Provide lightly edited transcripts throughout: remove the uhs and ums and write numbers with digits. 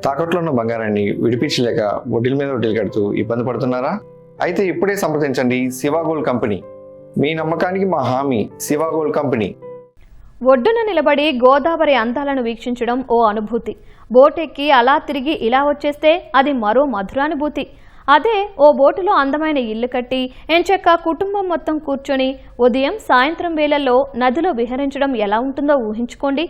తాకట్లో ఉన్న బంగారాన్ని విడిపించలేక వడ్డీల మీద వడ్డీలు కడుతూ ఇబ్బంది పడుతున్నారా? అయితే ఇప్పుడే సంప్రదించండి శివ గోల్డ్ కంపెనీ. మీ నమ్మకానికి మా హామీ శివ గోల్డ్ కంపెనీ. ఒడ్డున నిలబడి గోదావరి అందాలను వీక్షించడం ఓ అనుభూతి. బోటెక్కి అలా తిరిగి ఇలా వచ్చేస్తే అది మరో మధురానుభూతి. అదే ఓ బోటులో అందమైన ఇల్లు కట్టి ఎంచక్క కుటుంబం మొత్తం కూర్చొని ఉదయం సాయంత్రం వేళల్లో నదిలో విహరించడం ఎలా ఉంటుందో ఊహించుకోండి.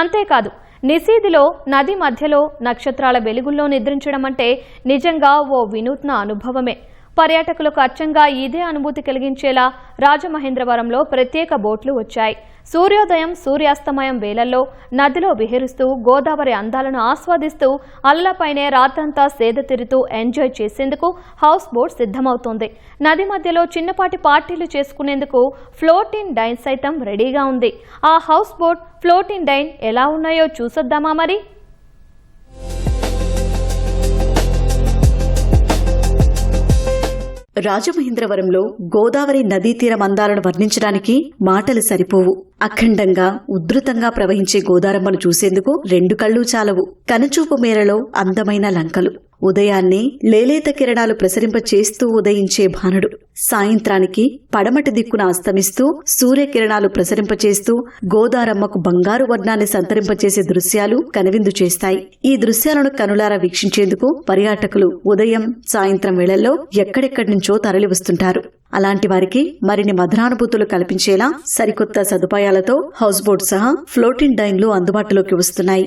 అంతేకాదు, నిశీదిలో నది మధ్యలో నక్షత్రాల వెలుగుల్లో నిద్రించడం అంటే నిజంగా ఓ వినూత్న అనుభవమే. పర్యాటకులకు అచ్చంగా ఇదే అనుభూతి కలిగించేలా రాజమహేంద్రవరంలో ప్రత్యేక బోట్లు వచ్చాయి. సూర్యోదయం సూర్యాస్తమయం వేళల్లో నదిలో విహరిస్తూ గోదావరి అందాలను ఆస్వాదిస్తూ అల్లపైనే రాత్రంతా సేద తీరుతూ ఎంజాయ్ చేసేందుకు హౌస్ బోట్ సిద్ధమవుతోంది. నది మధ్యలో చిన్నపాటి పార్టీలు చేసుకునేందుకు ఫ్లోటింగ్ డైన్ సైతం రెడీగా ఉంది. ఆ హౌస్ బోట్, ఫ్లోటింగ్ డైన్ ఎలా ఉన్నాయో చూసొద్దామా మరి? రాజమహేంద్రవరంలో గోదావరి నదీ తీరం అందాలను వర్ణించడానికి మాటలు సరిపోవు. అఖండంగా ఉధృతంగా ప్రవహించే గోదారమ్మను చూసేందుకు రెండు కళ్ళు చాలవు. కనుచూపు మేరలో అందమైన లంకలు, ఉదయాన్నే లేలేత కిరణాలు ప్రసరింపచేస్తూ ఉదయించే భానుడు, సాయంత్రానికి పడమటి దిక్కున అస్తమిస్తూ సూర్యకిరణాలు ప్రసరింపచేస్తూ గోదారమ్మకు బంగారు వర్ణాన్ని సంతరింపచేసే దృశ్యాలు కనువిందు చేస్తాయి. ఈ దృశ్యాలను కనులారా వీక్షించేందుకు పర్యాటకులు ఉదయం సాయంత్రం వేళల్లో ఎక్కడెక్కడి నుంచో తరలివస్తుంటారు. అలాంటి వారికి మరిన్ని మధురానుభూతులు కల్పించేలా సరికొత్త సదుపాయాలతో హౌస్ బోట్ సహా ఫ్లోటింగ్ డైన్లు అందుబాటులోకి వస్తున్నాయి.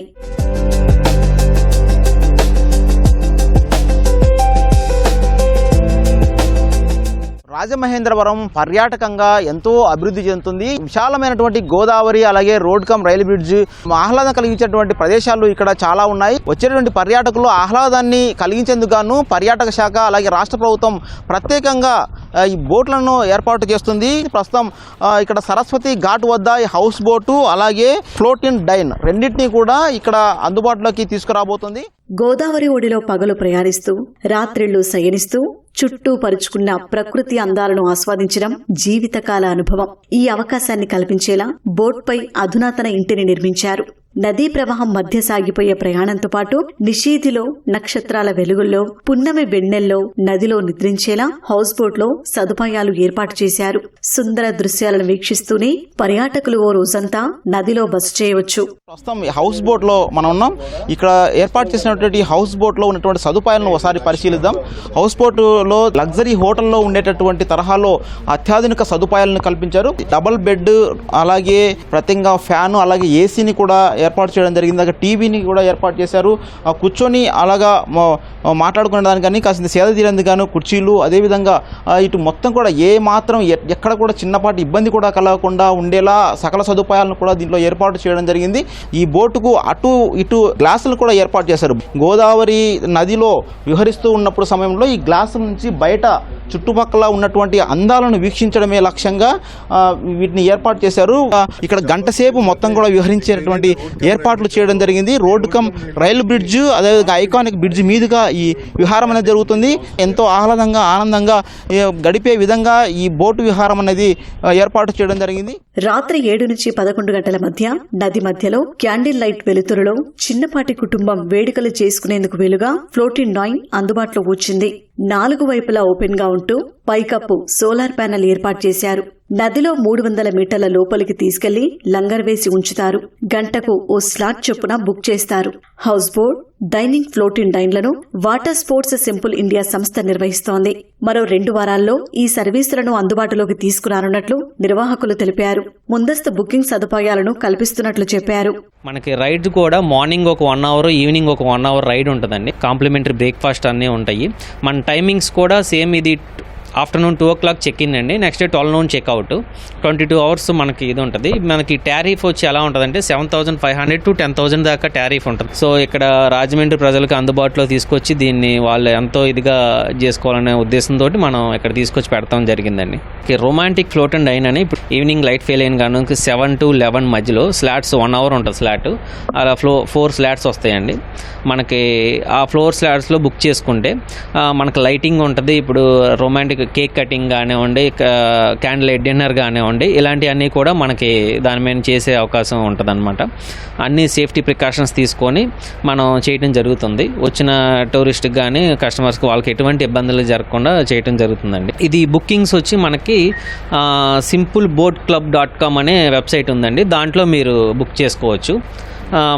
రాజమహేంద్రవరం పర్యాటకంగా ఎంతో అభివృద్ధి చెందుతుంది. విశాలమైనటువంటి గోదావరి, అలాగే రోడ్ కమ్ రైలు బ్రిడ్జ్, ఆహ్లాదం కలిగించేటువంటి ప్రదేశాలు ఇక్కడ చాలా ఉన్నాయి. వచ్చేటువంటి పర్యాటకులు ఆహ్లాదాన్ని కలిగించేందుకు గాను పర్యాటక శాఖ అలాగే రాష్ట్ర ప్రభుత్వం ప్రత్యేకంగా ఈ బోట్లను ఏర్పాటు చేస్తుంది. ప్రస్తుతం ఇక్కడ సరస్వతి ఘాట్ వద్ద ఈ హౌస్ బోటు అలాగే ఫ్లోటింగ్ డైన్ రెండింటినీ కూడా ఇక్కడ అందుబాటులోకి తీసుకురాబోతుంది. గోదావరి ఒడిలో పగలు ప్రయాణిస్తూ రాత్రిళ్లు శయనిస్తూ చుట్టూ పరుచుకున్న ప్రకృతి అందాలను ఆస్వాదించడం జీవితకాల అనుభవం. ఈ అవకాశాన్ని కల్పించేలా బోట్పై అధునాతన ఇంటిని నిర్మించారు. నదీ ప్రవాహం మధ్య సాగిపోయే ప్రయాణంతో పాటు నిషీధిలో నక్షత్రాల వెలుగుల్లో పున్నమి వెన్నెల్లో నదిలో నిద్రించేలా హౌస్ బోట్లో సదుపాయాలు ఏర్పాటు చేశారు. సుందర దృశ్యాలను వీక్షిస్తూనే పర్యాటకులు ఓ రోజంతా నదిలో బస చేయవచ్చు. ప్రస్తుతం హౌస్ బోట్ లో మనం ఉన్నాం. ఇక్కడ ఏర్పాటు చేసినటువంటి హౌస్ బోట్ లో ఉన్నటువంటి సదుపాయాలను ఒకసారి పరిశీలిద్దాం. హౌస్ బోట్ లో లగ్జరీ హోటల్లో ఉండేటటువంటి తరహాలో అత్యాధునిక సదుపాయాలను కల్పించారు. డబుల్ బెడ్, అలాగే ప్రత్యేకంగా ఫ్యాన్, అలాగే ఏసీని కూడా ఏర్పాటు చేయడం జరిగింది. అలాగే టీవీని కూడా ఏర్పాటు చేశారు. కూర్చొని అలాగా మాట్లాడుకునే దానికి కానీ కాసింత సేద తీరేందుకు గాను కుర్చీలు, అదేవిధంగా ఇటు మొత్తం కూడా ఏ మాత్రం ఎక్కడ కూడా చిన్నపాటి ఇబ్బంది కూడా కలగకుండా ఉండేలా సకల సదుపాయాలను కూడా దీంట్లో ఏర్పాటు చేయడం జరిగింది. ఈ బోటుకు అటు ఇటు గ్లాసులు కూడా ఏర్పాటు చేశారు. గోదావరి నదిలో విహరిస్తూ ఉన్నప్పుడు సమయంలో ఈ గ్లాసుల నుంచి బయట చుట్టుపక్కల ఉన్నటువంటి అందాలను వీక్షించడమే లక్ష్యంగా వీటిని ఏర్పాటు చేశారు. ఇక్కడ గంట సేపు మొత్తం కూడా విహరించేటువంటి ఏర్పాట్లు చేయడం జరిగింది. రోడ్ కమ్ రైలు బ్రిడ్జ్, అదేవిధంగా ఐకానిక్ బ్రిడ్జ్ మీదుగా ఈ విహారం అనేది జరుగుతుంది. ఎంతో ఆహ్లాదంగా ఆనందంగా గడిపే విధంగా ఈ బోటు విహారం అనేది ఏర్పాటు చేయడం జరిగింది. రాత్రి 7 నుంచి 11 గంటల మధ్య నది మధ్యలో క్యాండిల్ లైట్ వెలుతురులో చిన్నపాటి కుటుంబం వేడుకలు చేసుకునేందుకు వీలుగా ఫ్లోటింగ్ డైన్ అందుబాటులో వచ్చింది. 4 వైపులా ఓపెన్ గా ఉంటూ పైకప్పు సోలార్ ప్యానెల్ ఏర్పాటు చేశారు. నదిలో 300 మీటర్ల లోపలికి తీసుకెళ్లి లంగర్ వేసి ఉంచుతారు. గంటకు ఓ స్లాట్ చొప్పున బుక్ చేస్తారు. హౌస్ బోట్, డైనింగ్ ఫ్లోటింగ్ డైన్లను వాటర్ స్పోర్ట్స్ సింపుల్ ఇండియా సంస్థ నిర్వహిస్తోంది. మరో 2 వారాల్లో ఈ సర్వీసులను అందుబాటులోకి తీసుకురానున్నట్లు నిర్వాహకులు తెలిపారు. ముందస్తు బుకింగ్ సదుపాయాలను కల్పిస్తున్నట్లు చెప్పారు. మనకి రైడ్ కూడా మార్నింగ్ ఒక 1 అవర్, ఈవినింగ్ ఒక 1 అవర్ రైడ్ ఉంటుందండి. కాంప్లిమెంటరీ బ్రేక్ఫాస్ట్ అన్నీ ఉంటాయి. మన టైమింగ్స్ కూడా సేమ్. ఇది ఆఫ్టర్నూన్ 2 o'clock చెక్ ఇన్ అండి. Next day 12 noon checkout. 22 hours మనకి ఇది ఉంటుంది. మనకి టారిఫ్ వచ్చి ఎలా ఉంటుందంటే 7,500 to 10,000 దాకా టారిఫ్ ఉంటుంది. సో ఇక్కడ రాజమండ్రి ప్రజలకు అందుబాటులో తీసుకొచ్చి దీన్ని వాళ్ళు ఎంతో ఇదిగా చేసుకోవాలనే ఉద్దేశంతో మనం ఇక్కడ తీసుకొచ్చి పెడతాం జరిగిందండి. రొమాంటిక్ ఫ్లోట్ అండ్ డైన్ అని ఇప్పుడు ఈవినింగ్ లైట్ ఫెయిల్ అయిన కానీ 7 to 11 మధ్యలో స్లాట్స్ 1 hour ఉంటుంది స్లాట్. అలా 4 slots వస్తాయండి మనకి. ఆ 4 slotsలో బుక్ చేసుకుంటే మనకు లైటింగ్ ఉంటుంది. ఇప్పుడు రొమాంటిక్ కేక్ కటింగ్ కానివ్వండి, క్యాండిల్ లైట్ డిన్నర్ కానివ్వండి, ఇలాంటివన్నీ కూడా మనకి దాని మీద చేసే అవకాశం ఉంటుందన్నమాట. అన్ని సేఫ్టీ ప్రికాషన్స్ తీసుకొని మనం చేయడం జరుగుతుంది. వచ్చిన టూరిస్ట్కి కానీ కస్టమర్స్కి వాళ్ళకి ఎటువంటి ఇబ్బందులు జరగకుండా చేయడం జరుగుతుందండి. ఇది బుకింగ్స్ వచ్చి మనకి simpleBoatClub.com అనే వెబ్సైట్ ఉందండి. దాంట్లో మీరు బుక్ చేసుకోవచ్చు.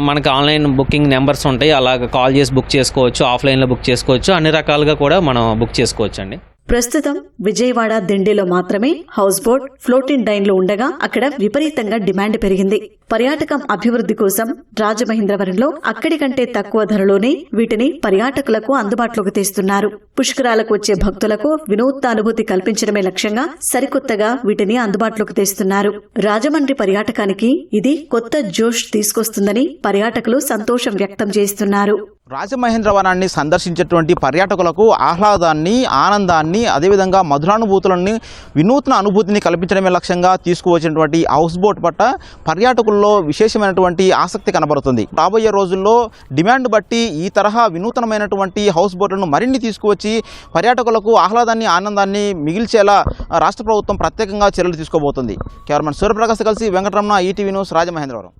మనకి ఆన్లైన్ బుకింగ్ నెంబర్స్ ఉంటాయి, అలాగ కాల్ చేసి బుక్ చేసుకోవచ్చు, ఆఫ్లైన్లో బుక్ చేసుకోవచ్చు, అన్ని రకాలుగా కూడా మనం బుక్ చేసుకోవచ్చు అండి. ప్రస్తుతం విజయవాడ, దిండిలో మాత్రమే హౌస్ బోట్, ఫ్లోటింగ్ డైన్లు ఉండగా అక్కడ విపరీతంగా డిమాండ్ పెరిగింది. పర్యాటకం అభివృద్ధి కోసం రాజమహేంద్రవరంలో అక్కడి కంటే తక్కువ ధరలోనే వీటిని పర్యాటకులకు అందుబాటులోకి తెస్తున్నారు. పుష్కరాలకు వచ్చే భక్తులకు వినూత్న అనుభూతి కల్పించడమే లక్ష్యంగా సరికొత్తగా వీటిని అందుబాటులోకి తెస్తున్నారు. రాజమండ్రి పర్యాటకానికి ఇది కొత్త జోష్ తీసుకొస్తుందని పర్యాటకులు సంతోషం వ్యక్తం చేస్తున్నారు. రాజమహేంద్రవనాన్ని సందర్శించేటువంటి పర్యాటకులకు ఆహ్లాదాన్ని, ఆనందాన్ని, అదేవిధంగా మధురానుభూతులని, వినూత్న అనుభూతిని కల్పించడమే లక్ష్యంగా తీసుకువచ్చినటువంటి హౌస్ బోట్ పట్ల పర్యాటకుల్లో విశేషమైనటువంటి ఆసక్తి కనబడుతుంది. రాబోయే రోజుల్లో డిమాండ్ బట్టి ఈ తరహా వినూతనమైనటువంటి హౌస్ బోట్లను మరిన్ని తీసుకువచ్చి పర్యాటకులకు ఆహ్లాదాన్ని, ఆనందాన్ని మిగిల్చేలా రాష్ట్ర ప్రభుత్వం ప్రత్యేకంగా చర్యలు తీసుకోబోతుంది. కెమెరామన్ సూర్యప్రకాశ్ కలిసి వెంకటరమణ, ఈటీవీ న్యూస్, రాజమహేంద్రవరం.